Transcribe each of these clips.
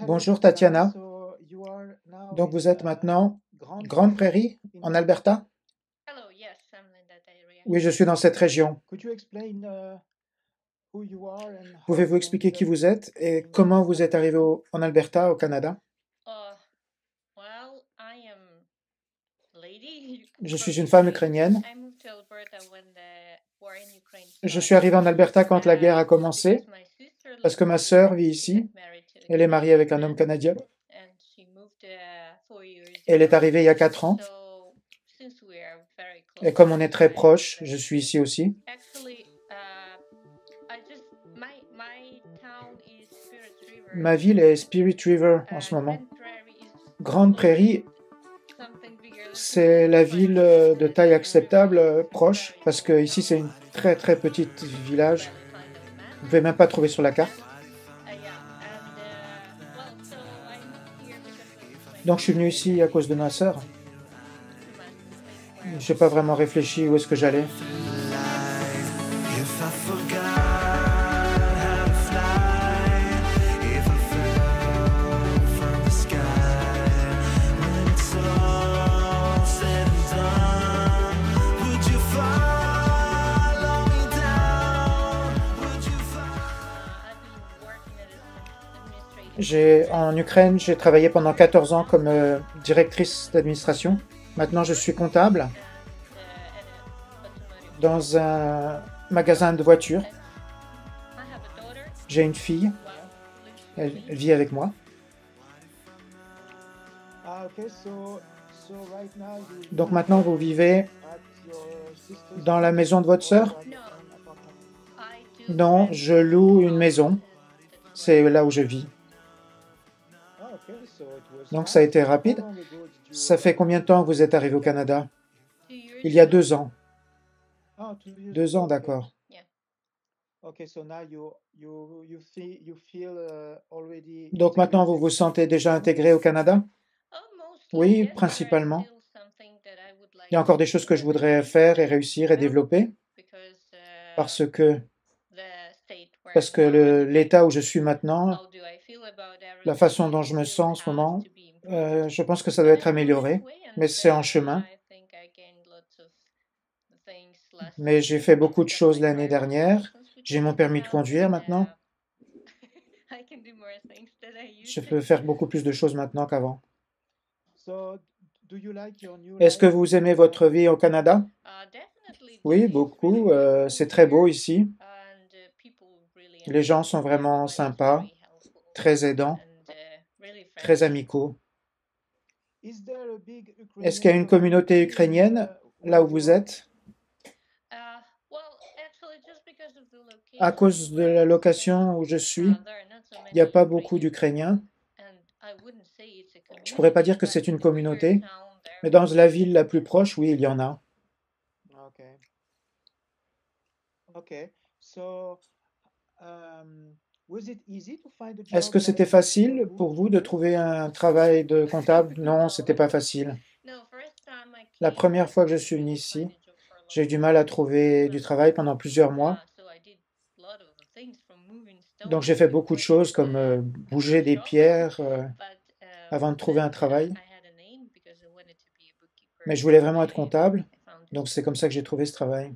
Bonjour Tatiana. Donc vous êtes maintenant Grande Prairie en Alberta? Oui, je suis dans cette région. Pouvez-vous expliquer qui vous êtes et comment vous êtes arrivé en Alberta, au Canada? Je suis une femme ukrainienne. Je suis arrivée en Alberta quand la guerre a commencé parce que ma sœur vit ici. Elle est mariée avec un homme canadien. Elle est arrivée il y a 4 ans. Et comme on est très proches, je suis ici aussi. Ma ville est Spirit River en ce moment. Grande Prairie, c'est la ville de taille acceptable, proche, parce que ici c'est une très très petite village. Vous ne pouvez même pas trouver sur la carte. Donc je suis venu ici à cause de ma sœur. Je n'ai pas vraiment réfléchi où est-ce que j'allais. En Ukraine, j'ai travaillé pendant 14 ans comme directrice d'administration. Maintenant, je suis comptable dans un magasin de voitures. J'ai une fille, elle vit avec moi. Donc maintenant, vous vivez dans la maison de votre sœur? Non, je loue une maison. C'est là où je vis. Donc ça a été rapide. Ça fait combien de temps que vous êtes arrivé au Canada? Il y a 2 ans. 2 ans, d'accord. Donc maintenant, vous vous sentez déjà intégré au Canada? Oui, principalement. Il y a encore des choses que je voudrais faire et réussir et développer parce que l'État où je suis maintenant, la façon dont je me sens en ce moment, je pense que ça doit être amélioré, mais c'est en chemin. Mais j'ai fait beaucoup de choses l'année dernière. J'ai mon permis de conduire maintenant. Je peux faire beaucoup plus de choses maintenant qu'avant. Est-ce que vous aimez votre vie au Canada? Oui, beaucoup. C'est très beau ici. Les gens sont vraiment sympas, très aidants, très amicaux. Est-ce qu'il y a une communauté ukrainienne là où vous êtes? À cause de la location où je suis, il n'y a pas beaucoup d'Ukrainiens. Je ne pourrais pas dire que c'est une communauté, mais dans la ville la plus proche, oui, il y en a. Est-ce que c'était facile pour vous de trouver un travail de comptable? Non, c'était pas facile. La première fois que je suis venu ici, j'ai eu du mal à trouver du travail pendant plusieurs mois. Donc j'ai fait beaucoup de choses comme bouger des pierres avant de trouver un travail. Mais je voulais vraiment être comptable, donc c'est comme ça que j'ai trouvé ce travail.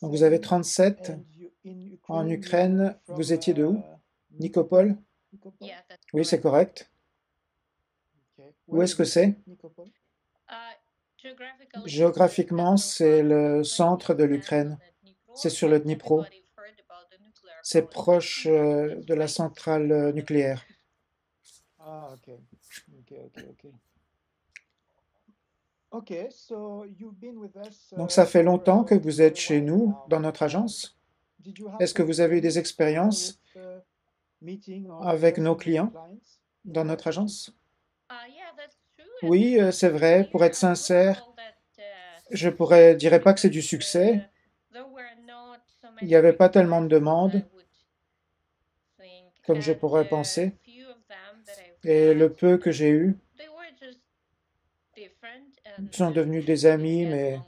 Donc vous avez 37 en Ukraine. Vous étiez de où? Nikopol? Oui, c'est correct. Où est-ce que c'est? Géographiquement, c'est le centre de l'Ukraine. C'est sur le Dnipro. C'est proche de la centrale nucléaire. Donc ça fait longtemps que vous êtes chez nous, dans notre agence. Est-ce que vous avez eu des expériences avec nos clients dans notre agence? Oui, c'est vrai. Pour être sincère, je ne dirais pas que c'est du succès. Il n'y avait pas tellement de demandes comme je pourrais penser. Et le peu que j'ai eu sont devenus des amis, mais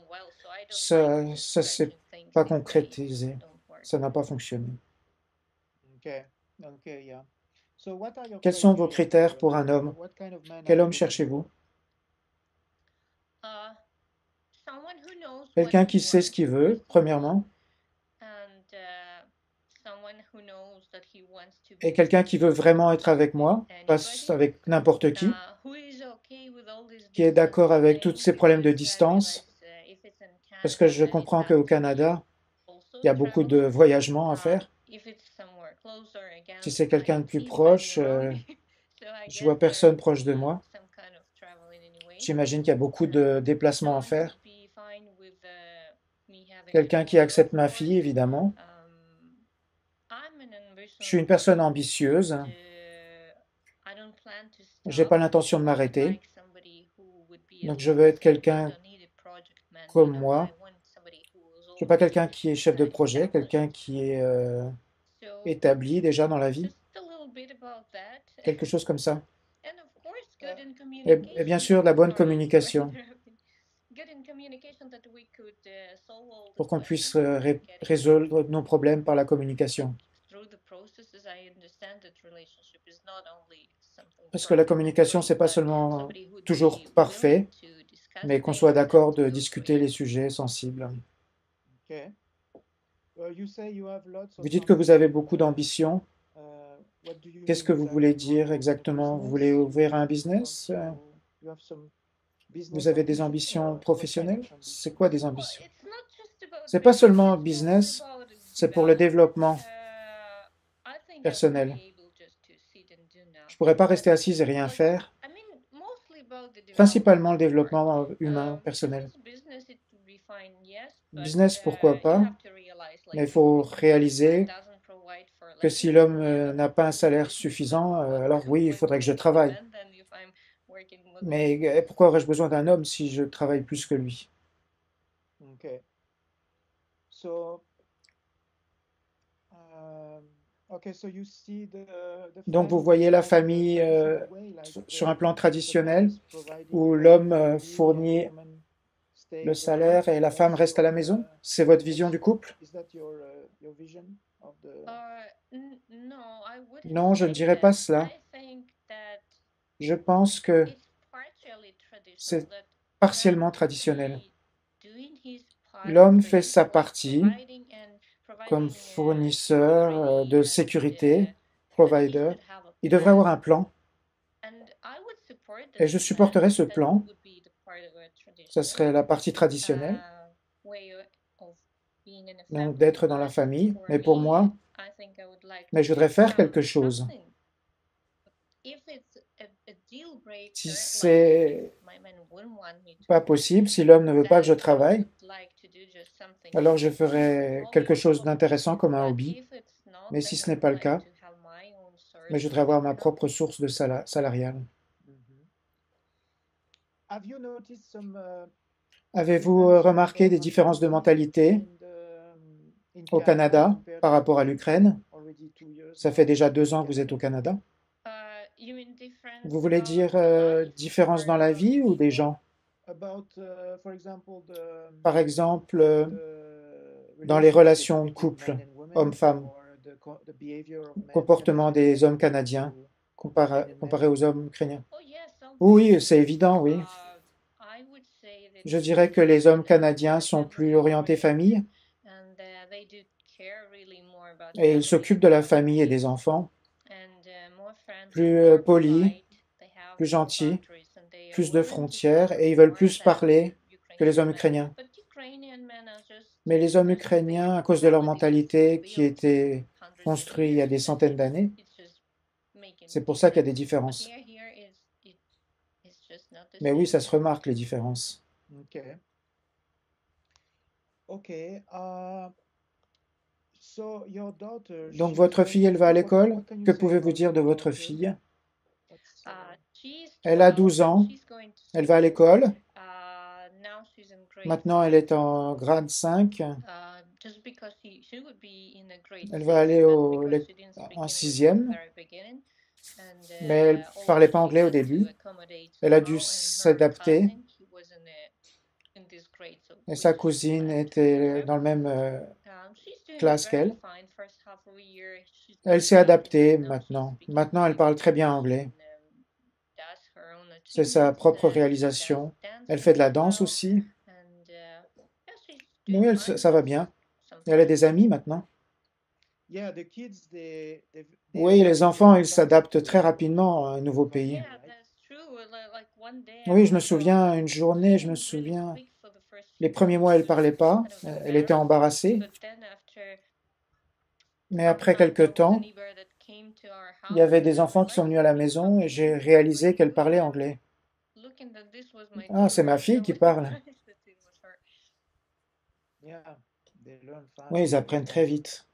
ça s'est pas concrétisé. ça n'a pas fonctionné. Quels sont vos critères pour un homme? Quel homme cherchez-vous? Quelqu'un qui sait ce qu'il veut, premièrement, et quelqu'un qui veut vraiment être avec moi, pas avec n'importe qui est d'accord avec tous ces problèmes de distance, parce que je comprends qu'au Canada, il y a beaucoup de voyagement à faire. Si c'est quelqu'un de plus proche, je vois personne proche de moi. J'imagine qu'il y a beaucoup de déplacements à faire. Quelqu'un qui accepte ma fille, évidemment. Je suis une personne ambitieuse. Je n'ai pas l'intention de m'arrêter. Donc je veux être quelqu'un comme moi. Je ne veux pas quelqu'un qui est chef de projet, quelqu'un qui est établi déjà dans la vie. Quelque chose comme ça. Et bien sûr, la bonne communication. Pour qu'on puisse résoudre nos problèmes par la communication. Parce que la communication, ce n'est pas seulement toujours parfait, mais qu'on soit d'accord de discuter les sujets sensibles. Vous dites que vous avez beaucoup d'ambition. Qu'est-ce que vous voulez dire exactement? Vous voulez ouvrir un business? Vous avez des ambitions professionnelles? C'est quoi des ambitions? C'est pas seulement business, c'est pour le développement personnel. Je ne pourrais pas rester assise et rien faire. Principalement le développement humain, personnel. Business, pourquoi pas, mais il faut réaliser que si l'homme n'a pas un salaire suffisant, alors oui, il faudrait que je travaille. Mais pourquoi aurais-je besoin d'un homme si je travaille plus que lui? Donc vous voyez la famille sur un plan traditionnel où l'homme fournit le salaire et la femme reste à la maison? C'est votre vision du couple? Non, je ne dirais pas cela. Je pense que c'est partiellement traditionnel. L'homme fait sa partie comme fournisseur de sécurité, provider. Il devrait avoir un plan. Et je supporterais ce plan. Ça serait la partie traditionnelle. Donc d'être dans la famille. Mais pour moi, mais je voudrais faire quelque chose. Si c'est pas possible, si l'homme ne veut pas que je travaille, alors je ferai quelque chose d'intéressant comme un hobby. Mais si ce n'est pas le cas, mais je voudrais avoir ma propre source de salariale. Avez-vous remarqué des différences de mentalité au Canada par rapport à l'Ukraine? Ça fait déjà 2 ans que vous êtes au Canada. Vous voulez dire différence dans la vie ou des gens? Par exemple, dans les relations de couple, hommes-femmes, comportement des hommes canadiens comparé aux hommes ukrainiens. Oui, c'est évident, oui. Je dirais que les hommes canadiens sont plus orientés famille et ils s'occupent de la famille et des enfants, plus polis, plus gentils, plus de frontières et ils veulent plus parler que les hommes ukrainiens. Mais les hommes ukrainiens, à cause de leur mentalité qui était construite il y a des centaines d'années, c'est pour ça qu'il y a des différences. Mais oui, ça se remarque les différences. Donc votre fille, elle va à l'école? Que pouvez-vous dire de votre fille? Elle a 12 ans, elle va à l'école. Maintenant, elle est en grade 5. Elle va aller en 6e, mais elle ne parlait pas anglais au début. Elle a dû s'adapter. Et sa cousine était dans la même classe qu'elle. Elle s'est adaptée maintenant. Maintenant, elle parle très bien anglais. C'est sa propre réalisation. Elle fait de la danse aussi. Oui, ça va bien. Elle a des amis maintenant. Oui, les enfants, ils s'adaptent très rapidement à un nouveau pays. Oui, je me souviens, une journée, je me souviens, les premiers mois, elle ne parlait pas. Elle était embarrassée. Mais après quelque temps, il y avait des enfants qui sont venus à la maison et j'ai réalisé qu'elle parlait anglais. Ah, c'est ma fille qui parle. Oui, ils apprennent très vite.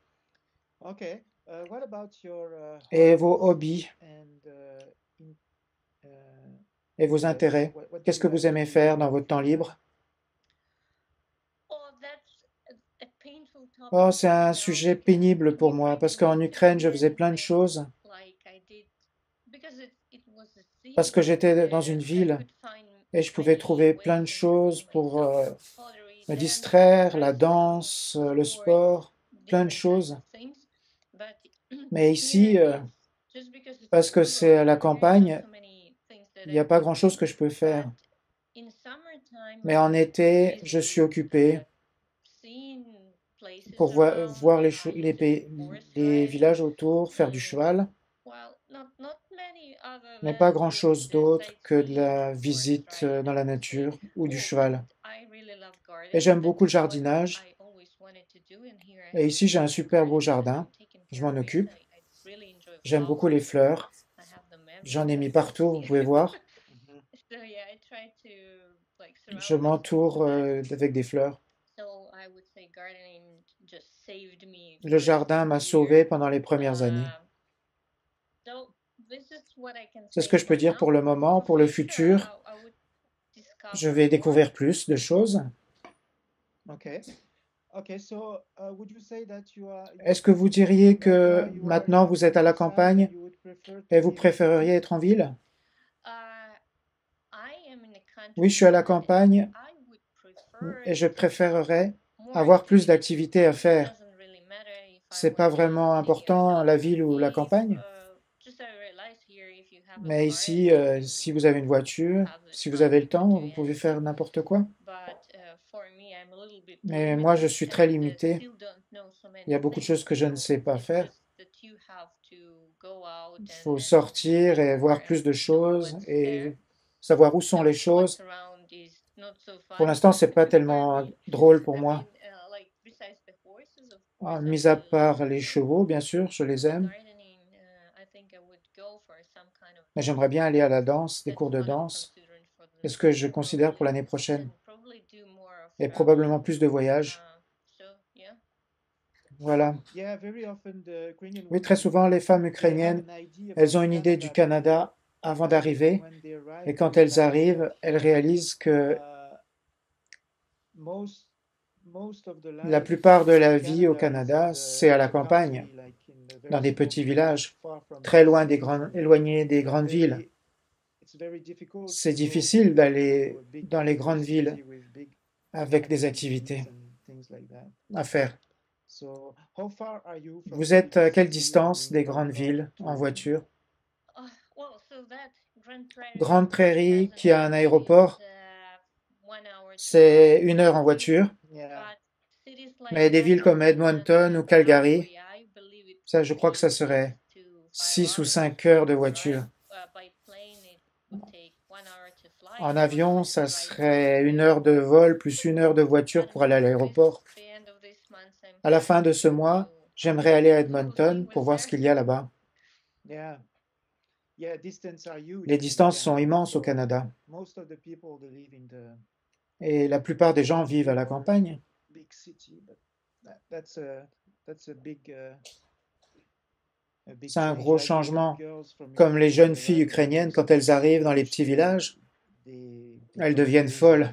Et vos hobbies et vos intérêts? Qu'est-ce que vous aimez faire dans votre temps libre? Oh, c'est un sujet pénible pour moi parce qu'en Ukraine, je faisais plein de choses parce que j'étais dans une ville et je pouvais trouver plein de choses pour me distraire, la danse, le sport, plein de choses. Mais ici, parce que c'est à la campagne, il n'y a pas grand-chose que je peux faire. Mais en été, je suis occupé pour voir les villages autour, faire du cheval, mais pas grand-chose d'autre que de la visite dans la nature ou du cheval. Et j'aime beaucoup le jardinage. Et ici, j'ai un super beau jardin. Je m'en occupe. J'aime beaucoup les fleurs. J'en ai mis partout, vous pouvez voir. Je m'entoure avec des fleurs. Le jardin m'a sauvé pendant les premières années. C'est ce que je peux dire pour le moment. Pour le futur, je vais découvrir plus de choses. Est-ce que vous diriez que maintenant vous êtes à la campagne et vous préféreriez être en ville? Oui, je suis à la campagne et je préférerais avoir plus d'activités à faire. C'est pas vraiment important la ville ou la campagne. Mais ici, si vous avez une voiture, si vous avez le temps, vous pouvez faire n'importe quoi. Mais moi, je suis très limité. Il y a beaucoup de choses que je ne sais pas faire. Il faut sortir et voir plus de choses et savoir où sont les choses. Pour l'instant, c'est pas tellement drôle pour moi. Ah, mis à part les chevaux, bien sûr, je les aime. Mais j'aimerais bien aller à la danse, des cours de danse. C'est ce que je considère pour l'année prochaine. Et probablement plus de voyages. Voilà. Oui, très souvent, les femmes ukrainiennes, elles ont une idée du Canada avant d'arriver. Et quand elles arrivent, elles réalisent que la plupart de la vie au Canada, c'est à la campagne, dans des petits villages, très loin éloignés des grandes villes. C'est difficile d'aller dans les grandes villes avec des activités à faire. Vous êtes à quelle distance des grandes villes en voiture? Grande Prairie, qui a un aéroport, c'est 1 heure en voiture. Mais des villes comme Edmonton ou Calgary, ça, je crois que ça serait 6 ou 5 heures de voiture. En avion, ça serait 1 heure de vol plus 1 heure de voiture pour aller à l'aéroport. À la fin de ce mois, j'aimerais aller à Edmonton pour voir ce qu'il y a là-bas. Les distances sont immenses au Canada. Et la plupart des gens vivent à la campagne. C'est un gros changement. Comme les jeunes filles ukrainiennes, quand elles arrivent dans les petits villages, elles deviennent folles.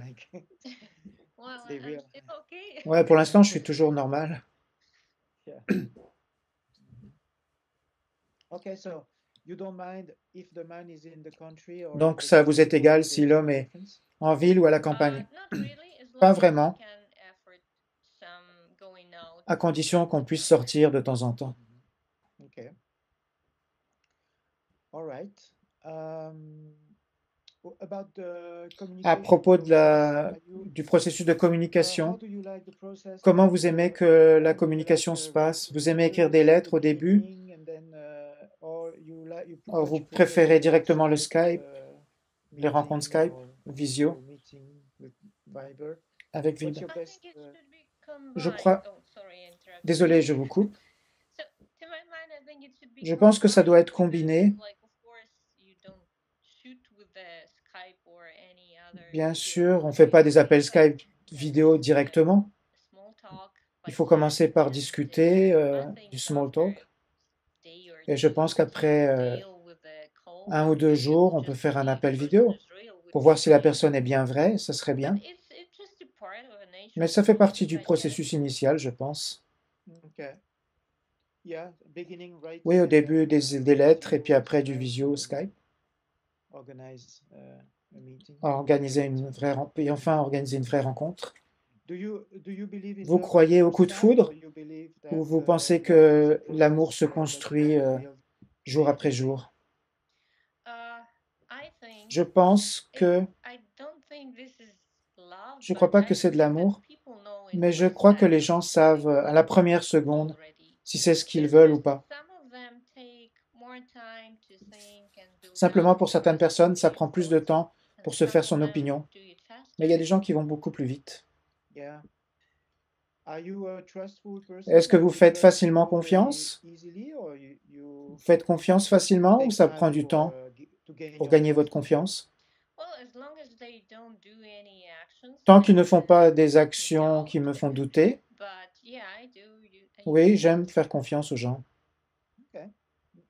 Ouais, pour l'instant, je suis toujours normal. Donc, ça vous est égal si l'homme est en ville ou à la campagne? Pas vraiment, à condition qu'on puisse sortir de temps en temps. Okay. All right. About the À communication propos process, du processus de how communication, do you like the process comment of vous aimez que la writing the communication se letter with passe? Vous aimez écrire des words at the lettres au début? beginning and then or you Ou vous much prefer préférez directement le Skype Skype, les rencontres meeting Skype, or visio, meeting with Viber? avec What's Viber? your best? Je crois, désolé, je vous coupe. Je pense que ça doit être combiné. Bien sûr, on ne fait pas des appels Skype vidéo directement. Il faut commencer par discuter du small talk. Et je pense qu'après 1 ou 2 jours, on peut faire un appel vidéo pour voir si la personne est bien vraie, ça serait bien. Mais ça fait partie du processus initial, je pense. Okay. Yeah, beginning Oui, au writing and début then des lettres et visio puis après du Skype visio and Skype. organize a meeting. Organiser une vraie, et enfin organiser une vraie rencontre. Do you believe in Vous love at croyez au coup first de sight or foudre you believe ou that vous pensez love is a que l'amour process se that construit can build jour après jour? Je Je pense que, je ne crois pas que c'est de l'amour, mais je crois que les gens savent à la première seconde si c'est ce qu'ils veulent ou pas. Simplement, pour certaines personnes, ça prend plus de temps pour se faire son opinion, mais il y a des gens qui vont beaucoup plus vite. yeah. Are you a trustful person Est-ce que that vous you faites trust facilement people very confiance? easily or Vous you faites confiance facilement ou take ça prend time du temps to gain pour your gagner votre trust? confiance? Tant qu'ils ne font pas des actions qui me font douter, oui, j'aime faire confiance aux gens. Okay.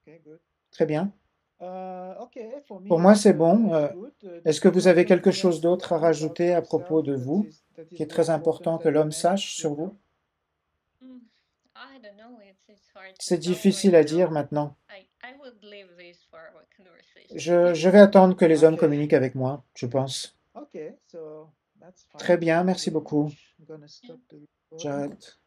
Okay, good. Très bien. Okay, for me Pour moi, c'est bon. it's good. Est-ce que vous There's avez quelque nothing chose else to d'autre à add about rajouter à propos myself de vous, that qui is est more très important important que than the l'homme message sache sur itself. vous? C'est difficile à dire maintenant. Je vais attendre que les hommes Okay. communiquent avec moi, je pense. Okay, so that's Très fine. bien, Thank you merci very beaucoup. much. I'm gonna stop the recording. J'arrête.